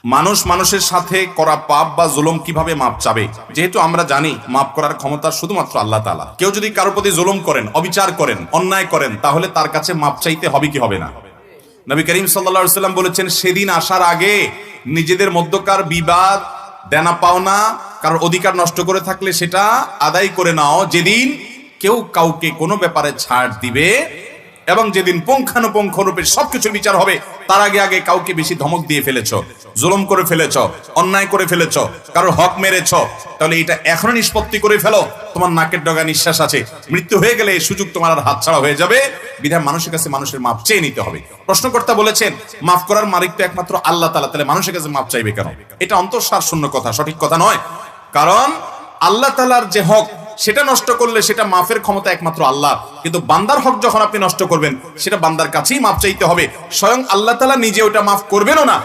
মানুষ মানুষের সাথে করা পাপ বা জুলুম কিভাবে মাপ চাবে? যেহেতু আমরা জানি মাপ করার ক্ষমতা শুধুমাত্র আল্লাহ তাআলা। কেউ যদি কারোর প্রতি জুলুম করেন, অবিচার করেন, অন্যায় করেন, তাহলে তার কাছে মাপ চাইতে হবে কি হবে না? নবী করিম সাল্লাল্লাহু আলাইহি ওয়াসাল্লাম বলেছেন, সেদিন আসার আগে নিজেদের মধ্যকার বিবাদ, দেনা পাওনা, কারোর অধিকার নষ্ট করে থাকলে সেটা আদায় করে নাও, যেদিন কেউ কাউকে কোনো ব্যাপারে ছাড় দিবে এবং যেদিন পুঙ্খানুপুঙ্খ রূপে সবকিছুর বিচার হবে, তার আগে আগে কাউকে বেশি ধমক দিয়ে ফেলেছ, জুলুম করে ফেলেছ, অন্যায় করে ফেলেছ, কারোর হক মেরেছ, তাহলে এটা এখনো নিষ্পত্তি করে ফেলো। তোমার নাকের ডগা নিঃশ্বাস আছে, মৃত্যু হয়ে গেলে এই সুযোগ তোমার আর হাতছাড়া হয়ে যাবে। বিধায় মানুষের কাছে মানুষের মাপ চেয়ে নিতে হবে। প্রশ্নকর্তা বলেছেন, মাফ করার মালিক তো একমাত্র আল্লাহ তাআলা, তাহলে মানুষের কাছে মাপ চাইবে কেন? এটা অন্তঃসার শূন্য কথা, সঠিক কথা নয়। কারণ আল্লাহ তাআলার যে হক, সেটা নষ্ট করলে সেটা মাফের ক্ষমতা একমাত্র আল্লাহ। কিন্তু বান্দার হক যখন আপনি নষ্ট করবেন, সেটা বান্দার কাছেই মাপ চাইতে হবে। স্বয়ং আল্লাহ তাআলা নিজে ওটা মাফ করবেনও না,